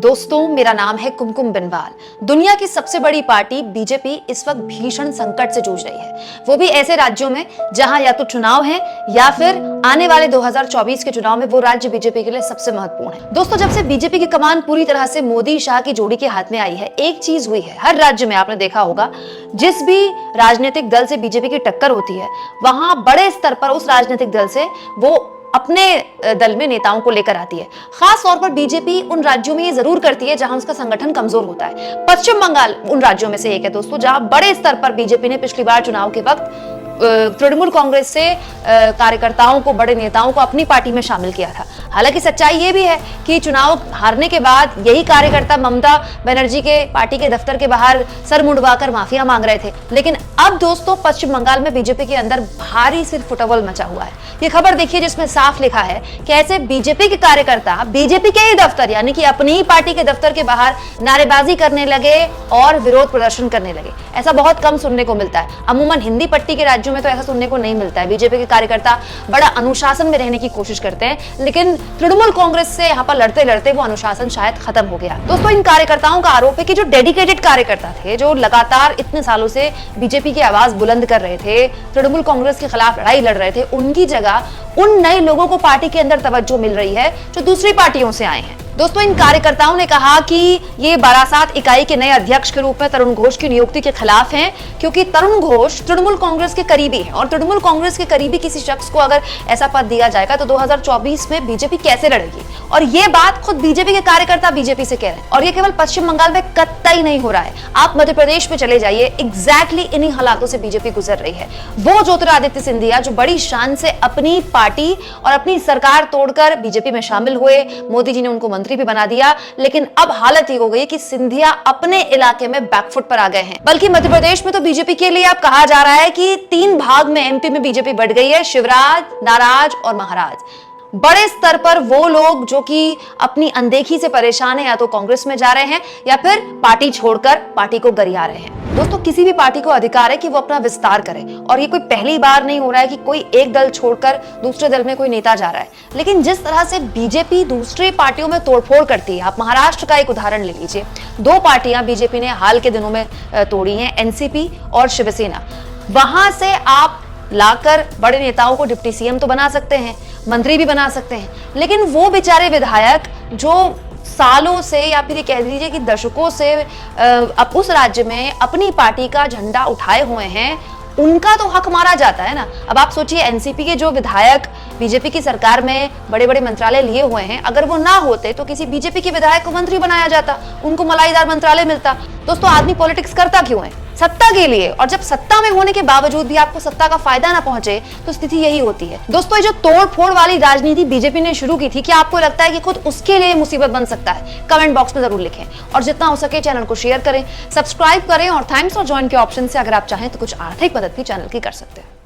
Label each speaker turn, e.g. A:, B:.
A: दोस्तों, मेरा नाम है कुमकुम बिनवाल। दुनिया की सबसे बड़ी पार्टी बीजेपी इस वक्त भीषण संकट से जूझ रही है, वो भी ऐसे राज्यों में जहां या तो चुनाव है या फिर आने वाले 2024 के चुनाव में वो राज्य बीजेपी के लिए सबसे महत्वपूर्ण है। दोस्तों, जब से बीजेपी की कमान पूरी तरह से मोदी शाह की जोड़ी के हाथ में आई है, एक चीज हुई है, हर राज्य में आपने देखा होगा, जिस भी राजनीतिक दल से बीजेपी की टक्कर होती है, वहां बड़े स्तर पर उस राजनीतिक दल से वो अपने दल में नेताओं को लेकर आती है। खास तौर पर बीजेपी उन राज्यों में ये जरूर करती है जहां उसका संगठन कमजोर होता है। पश्चिम बंगाल उन राज्यों में से एक है दोस्तों, जहां बड़े स्तर पर बीजेपी ने पिछली बार चुनाव के वक्त तृणमूल कांग्रेस से कार्यकर्ताओं को, बड़े नेताओं को अपनी पार्टी में शामिल किया था। हालांकि सच्चाई ये भी है कि चुनाव हारने के बाद यही कार्यकर्ता ममता बनर्जी के पार्टी के दफ्तर के बाहर सर मुंडवाकर माफिया मांग रहे थे। लेकिन अब दोस्तों, पश्चिम बंगाल में बीजेपी के अंदर भारी सिर फुटबॉल मचा हुआ है। ये खबर देखिए जिसमें साफ लिखा है कि ऐसे बीजेपी के कार्यकर्ता बीजेपी के ही दफ्तर, यानी कि अपनी ही पार्टी के दफ्तर के बाहर नारेबाजी करने लगे और विरोध प्रदर्शन करने लगे। ऐसा बहुत कम सुनने को मिलता है। अमूमन हिंदी पट्टी के राज्यों में तो ऐसा सुनने को नहीं मिलता है। बीजेपी के कार्यकर्ता बड़ा अनुशासन में रहने की कोशिश करते हैं, लेकिन तृणमूल कांग्रेस से यहाँ पर लड़ते लड़ते वो अनुशासन शायद खत्म हो गया। दोस्तों, इन कार्यकर्ताओं का आरोप है कि जो डेडिकेटेड कार्यकर्ता थे, जो लगातार इतने सालों से बीजेपी की आवाज बुलंद कर रहे थे, तृणमूल कांग्रेस के खिलाफ लड़ाई लड़ रहे थे, उनकी जगह उन नए लोगों को पार्टी के अंदर तवज्जो मिल रही है जो दूसरी पार्टियों से आए हैं। दोस्तों, इन कार्यकर्ताओं ने कहा कि ये बारासात इकाई के नए अध्यक्ष के रूप में तरुण घोष की नियुक्ति के खिलाफ हैं, क्योंकि तरुण घोष तृणमूल कांग्रेस के करीबी हैं और तृणमूल कांग्रेस के करीबी किसी शख्स को अगर ऐसा पद दिया जाएगा तो 2024 में बीजेपी कैसे लड़ेगी। और ये बात खुद बीजेपी के कार्यकर्ता बीजेपी से कह रहे हैं। और ये केवल पश्चिम बंगाल में कतई नहीं हो रहा है, आप मध्य प्रदेश में चले जाइए, एग्जैक्टली इन्हीं हालातों से बीजेपी गुजर रही है। वो ज्योतिरादित्य सिंधिया जो बड़ी शान से अपनी पार्टी और अपनी सरकार तोड़कर बीजेपी में शामिल हुए, मोदी जी ने उनको मंत्री भी बना दिया, लेकिन अब हालत ये हो गई कि सिंधिया अपने इलाके में बैकफुट पर आ गए हैं। बल्कि मध्य प्रदेश में तो बीजेपी के लिए अब कहा जा रहा है कि 3 भाग में एमपी में बीजेपी बढ़ गई है, शिवराज, नाराज और महाराज। बड़े स्तर पर वो लोग जो कि अपनी अनदेखी से परेशान है, या तो कांग्रेस में जा रहे हैं या फिर पार्टी छोड़कर पार्टी को गरिया रहे हैं। दोस्तों, किसी भी पार्टी को अधिकार है कि वो अपना विस्तार करे, और ये कोई पहली बार नहीं हो रहा है कि कोई एक दल छोड़कर दूसरे दल में कोई नेता जा रहा है। लेकिन जिस तरह से बीजेपी दूसरी पार्टियों में तोड़फोड़ करती है, आप महाराष्ट्र का एक उदाहरण ले लीजिए। 2 पार्टियां बीजेपी ने हाल के दिनों में तोड़ी हैं, एनसीपी और शिवसेना। वहां से आप लाकर बड़े नेताओं को डिप्टी सीएम तो बना सकते हैं, मंत्री भी बना सकते हैं, लेकिन वो बेचारे विधायक जो सालों से या फिर कह दीजिए कि दशकों से अब उस राज्य में अपनी पार्टी का झंडा उठाए हुए हैं, उनका तो हक मारा जाता है ना। अब आप सोचिए, एनसीपी के जो विधायक बीजेपी की सरकार में बड़े बड़े मंत्रालय लिए हुए हैं, अगर वो ना होते तो किसी बीजेपी के विधायक को मंत्री बनाया जाता, उनको मलाईदार मंत्रालय मिलता। दोस्तों, आदमी पॉलिटिक्स करता क्यों है? सत्ता के लिए। और जब सत्ता में होने के बावजूद भी आपको सत्ता का फायदा ना पहुंचे तो स्थिति यही होती है। दोस्तों, ये जो तोड़ फोड़ वाली राजनीति बीजेपी ने शुरू की थी, क्या आपको लगता है कि खुद उसके लिए मुसीबत बन सकता है? कमेंट बॉक्स में जरूर लिखें, और जितना हो सके चैनल को शेयर करें, सब्सक्राइब करें, और थैंक्स और ज्वाइन के ऑप्शन से अगर आप चाहें तो कुछ आर्थिक मदद भी चैनल की कर सकते हैं।